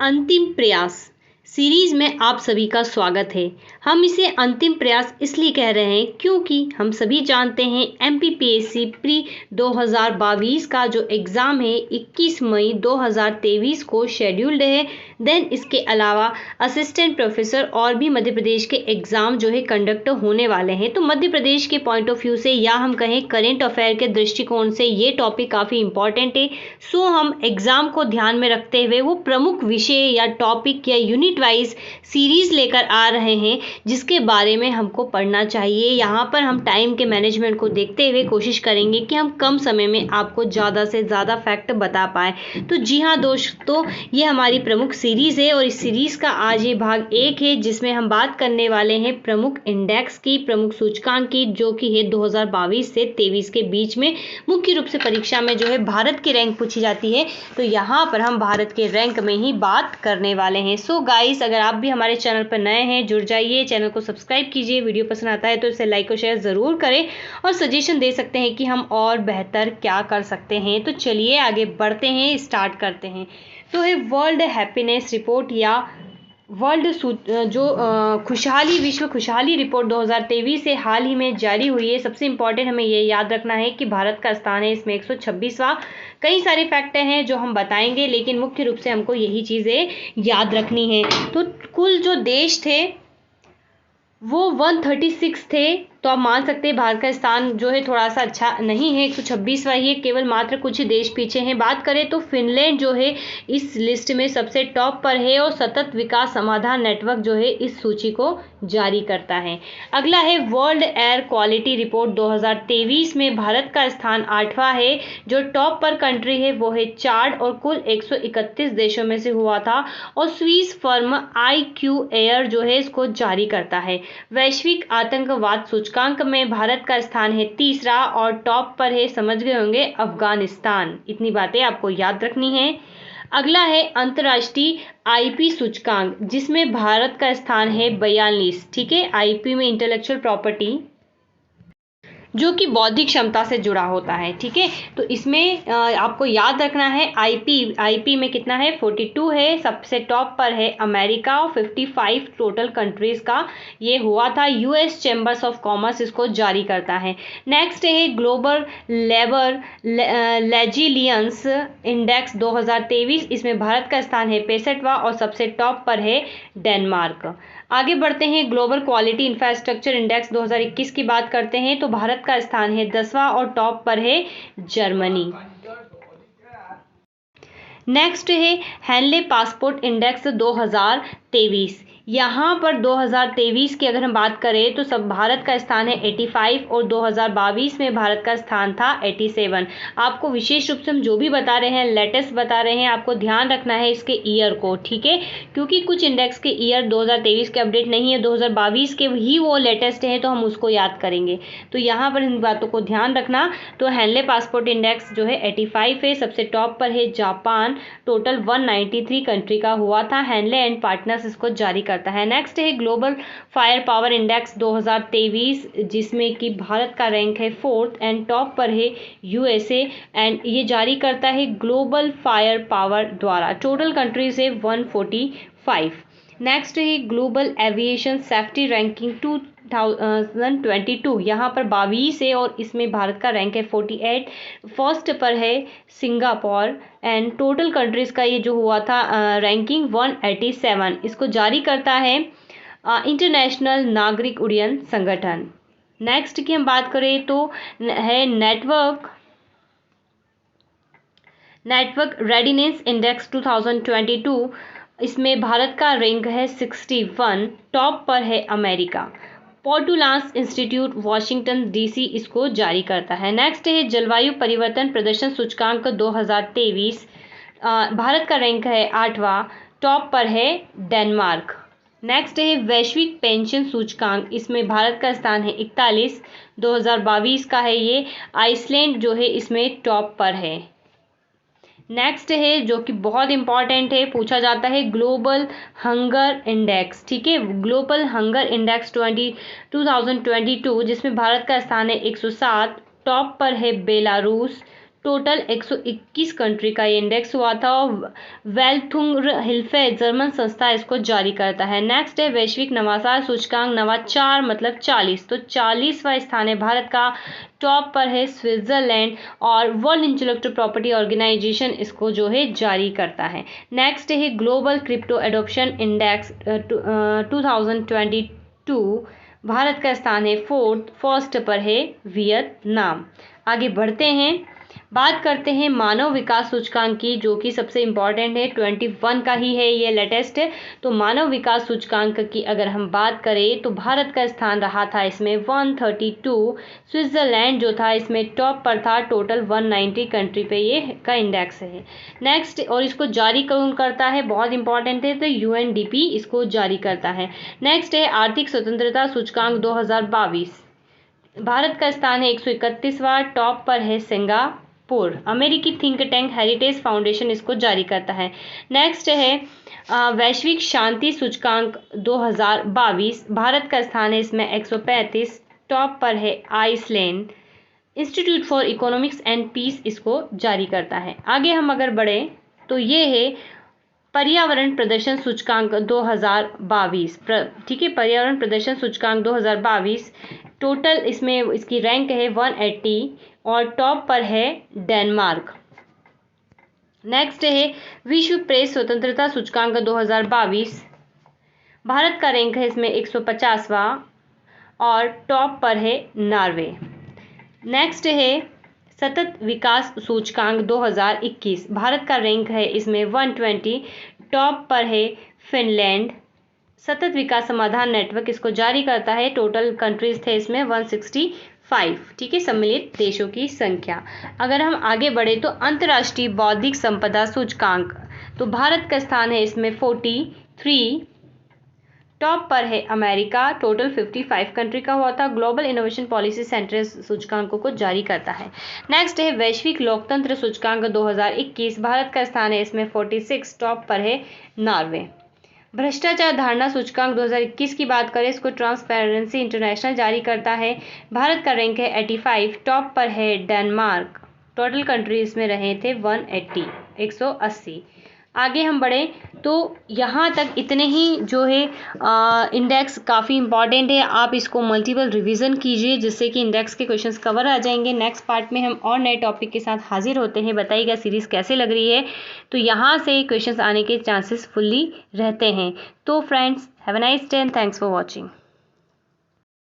अंतिम प्रयास सीरीज में आप सभी का स्वागत है। हम इसे अंतिम प्रयास इसलिए कह रहे हैं क्योंकि हम सभी जानते हैं एमपीपीएससी प्री 2022 का जो एग्ज़ाम है 21 मई 2023 को शेड्यूल्ड है। देन इसके अलावा असिस्टेंट प्रोफेसर और भी मध्य प्रदेश के एग्ज़ाम जो है कंडक्ट होने वाले हैं। तो मध्य प्रदेश के पॉइंट ऑफ व्यू से या हम कहें करेंट अफेयर के दृष्टिकोण से ये टॉपिक काफ़ी इंपॉर्टेंट है। सो हम एग्ज़ाम को ध्यान में रखते हुए वो प्रमुख विषय या टॉपिक या यूनिट वाइज सीरीज लेकर आ रहे हैं जिसके बारे में हमको पढ़ना चाहिए। यहाँ पर हम टाइम के मैनेजमेंट को देखते हुए कोशिश करेंगे कि हम कम समय में आपको ज़्यादा से ज़्यादा फैक्ट बता पाए। तो जी हाँ दोस्तों, ये हमारी प्रमुख सीरीज़ है और इस सीरीज़ का आज ये भाग 1 है जिसमें हम बात करने वाले हैं प्रमुख इंडेक्स की, प्रमुख सूचकांक की, जो कि है 2022 से 23 के बीच में मुख्य रूप से परीक्षा में जो है भारत की रैंक पूछी जाती है। तो यहाँ पर हम भारत के रैंक में ही बात करने वाले हैं। सो गाइस, अगर आप भी हमारे चैनल पर नए हैं जुड़ जाइए, चैनल को सब्सक्राइब कीजिए। वीडियो पसंद आता है तो इसे लाइक और शेयर ज़रूर करें और सजेशन दे सकते हैं कि हम और बेहतर क्या कर सकते हैं। तो चलिए आगे बढ़ते हैं, स्टार्ट करते हैं। तो है वर्ल्ड हैप्पीनेस रिपोर्ट या वर्ल्ड खुशहाली विश्व खुशहाली रिपोर्ट 2023 से हाल ही में जारी हुई है। सबसे इम्पॉर्टेंट हमें ये याद रखना है कि भारत का स्थान है इसमें 126वां। कई सारे फैक्टर हैं जो हम बताएंगे, लेकिन मुख्य रूप से हमको यही चीज़ें याद रखनी है। तो कुल जो देश थे वो 136 थे। तो आप मान सकते हैं भारत का स्थान जो है थोड़ा सा अच्छा नहीं है, 126वां ही है, केवल मात्र कुछ ही देश पीछे हैं। बात करें तो फिनलैंड जो है इस लिस्ट में सबसे टॉप पर है और सतत विकास समाधान नेटवर्क जो है इस सूची को जारी करता है। अगला है वर्ल्ड एयर क्वालिटी रिपोर्ट 2023 में भारत का स्थान 8वां है। जो टॉप पर कंट्री है वो है चाड और कुल 131 देशों में से हुआ था और स्विस फर्म IQ एयर जो है इसको जारी करता है। वैश्विक आतंकवाद सूचकांक में भारत का स्थान है 3रा और टॉप पर है, समझ गए होंगे, अफगानिस्तान। इतनी बातें आपको याद रखनी है। अगला है अंतर्राष्ट्रीय IP सूचकांक जिसमें भारत का स्थान है 42। ठीक है, IP में इंटेलेक्चुअल प्रॉपर्टी जो कि बौद्धिक क्षमता से जुड़ा होता है। ठीक है, तो इसमें आपको याद रखना है IP में कितना है, 42 है। सबसे टॉप पर है अमेरिका और 55 टोटल कंट्रीज का ये हुआ था। US चैम्बर्स ऑफ कॉमर्स इसको जारी करता है। नेक्स्ट है ग्लोबल लेबर रेजिलियंस इंडेक्स 2023। इसमें भारत का स्थान है 65वां और सबसे टॉप पर है डेनमार्क। आगे बढ़ते हैं, ग्लोबल क्वालिटी इंफ्रास्ट्रक्चर इंडेक्स 2021 की बात करते हैं तो भारत का स्थान है 10वां और टॉप पर है जर्मनी। नेक्स्ट है हैनले पासपोर्ट इंडेक्स 2023। यहाँ पर 2023 की अगर हम बात करें तो सब भारत का स्थान है 85 और 2022 में भारत का स्थान था 87। आपको विशेष रूप से हम जो भी बता रहे हैं लेटेस्ट बता रहे हैं, आपको ध्यान रखना है इसके ईयर को। ठीक है, क्योंकि कुछ इंडेक्स के ईयर 2023 के अपडेट नहीं है, 2022 के ही वो लेटेस्ट है, तो हम उसको याद करेंगे। तो यहाँ पर इन बातों को ध्यान रखना। तो हैनले पासपोर्ट इंडेक्स जो है 85 है। सबसे टॉप पर है जापान, टोटल 193 कंट्री का हुआ था। हैनले एंड पार्टनर्स इसको जारी करता है। नेक्स्ट है ग्लोबल फायर पावर इंडेक्स 2023 जिसमें कि भारत का रैंक है 4th एंड टॉप पर है USA एंड ये जारी करता है ग्लोबल फायर पावर द्वारा। टोटल कंट्रीज है 145। नेक्स्ट है ग्लोबल एविएशन सेफ्टी रैंकिंग 2022। यहाँ पर 22 है और इसमें भारत का रैंक है 48। फर्स्ट पर है सिंगापुर एंड टोटल कंट्रीज़ का ये जो हुआ था रैंकिंग 187। इसको जारी करता है इंटरनेशनल नागरिक उड्डयन संगठन। नेक्स्ट की हम बात करें तो है नेटवर्क रेडिनेस इंडेक्स 2022। इसमें भारत का रैंक है 61। टॉप पर है अमेरिका। पोर्टुलांस इंस्टीट्यूट वाशिंगटन DC इसको जारी करता है। नेक्स्ट है जलवायु परिवर्तन प्रदर्शन सूचकांक 2023। भारत का रैंक है 8वां, टॉप पर है डेनमार्क। नेक्स्ट है वैश्विक पेंशन सूचकांक, इसमें भारत का स्थान है 41, 2022 का है ये। आइसलैंड जो है इसमें टॉप पर है। नेक्स्ट है जो कि बहुत इंपॉर्टेंट है, पूछा जाता है ग्लोबल हंगर इंडेक्स। ठीक है, ग्लोबल हंगर इंडेक्स 2022 जिसमें भारत का स्थान है 107। टॉप पर है बेलारूस, टोटल 121 कंट्री का ये इंडेक्स हुआ था और वेल्थुंग हिल्फे जर्मन संस्था इसको जारी करता है। नेक्स्ट है वैश्विक नवाचार सूचकांक, नवाचार मतलब 40, तो 40वां स्थान है भारत का। टॉप पर है स्विट्जरलैंड और वर्ल्ड इंटेलेक्चुअल प्रॉपर्टी ऑर्गेनाइजेशन इसको जो है जारी करता है। नेक्स्ट है global crypto adoption index 2022, Bharat का स्थान है फर्स्ट पर है वियतनाम। आगे बढ़ते हैं, बात करते हैं मानव विकास सूचकांक की, जो कि सबसे इम्पॉर्टेंट है, 21 का ही है, ये लेटेस्ट है। तो मानव विकास सूचकांक की अगर हम बात करें तो भारत का स्थान रहा था इसमें 132, स्विट्जरलैंड जो था इसमें टॉप पर था, टोटल 190 कंट्री पे ये का इंडेक्स है। नेक्स्ट, और इसको जारी कौन करता है, बहुत इंपॉर्टेंट है, तो यूएनडीपी इसको जारी करता है। नेक्स्ट है आर्थिक स्वतंत्रता सूचकांक 2022, भारत का स्थान है 131वां, टॉप पर है सिंगापुर। अमेरिकी थिंक टैंक हेरिटेज फाउंडेशन इसको जारी करता है। नेक्स्ट है वैश्विक शांति सूचकांक 2022, भारत का स्थान है इसमें 135, टॉप पर है Iceland. Institute for Economics and Peace इसको जारी करता है। आगे हम अगर बढ़े तो ये है पर्यावरण प्रदर्शन सूचकांक 2022, ठीक है, पर्यावरण प्रदर्शन सूचकांक 2022, टोटल इसमें इसकी रैंक है 180 और टॉप पर है डेनमार्क। नेक्स्ट है विश्व प्रेस स्वतंत्रता सूचकांक 2022, भारत का रैंक है इसमें 150वां और टॉप पर है नॉर्वे। नेक्स्ट है सतत विकास सूचकांक 2021, भारत का रैंक है इसमें 120, टॉप पर है फिनलैंड। सतत विकास समाधान नेटवर्क इसको जारी करता है, टोटल कंट्रीज थे इसमें 165, ठीक है, सम्मिलित देशों की संख्या। अगर हम आगे बढ़े तो अंतर्राष्ट्रीय बौद्धिक संपदा सूचकांक, तो भारत का स्थान है इसमें 43, टॉप पर है अमेरिका, टोटल 55 कंट्री का हुआ था। ग्लोबल इनोवेशन पॉलिसी सेंटर सूचकांकों को जारी करता है। नेक्स्ट है वैश्विक लोकतंत्र सूचकांक 2021, भारत का स्थान है इसमें 46, टॉप पर है नॉर्वे। भ्रष्टाचार धारणा सूचकांक 2021 की बात करें, इसको ट्रांसपेरेंसी इंटरनेशनल जारी करता है, भारत का रैंक है 85, टॉप पर है डेनमार्क। टोटल कंट्री इसमें रहे थे 180। आगे हम बढ़े तो यहाँ तक इतने ही जो है इंडेक्स काफ़ी इंपॉर्टेंट है, आप इसको मल्टीपल रिवीजन कीजिए जिससे कि इंडेक्स के क्वेश्चंस कवर आ जाएंगे। नेक्स्ट पार्ट में हम और नए टॉपिक के साथ हाजिर होते हैं। बताइएगा सीरीज़ कैसे लग रही है, तो यहाँ से क्वेश्चंस आने के चांसेस फुल्ली रहते हैं। तो friends, have a nice day and thanks for watching.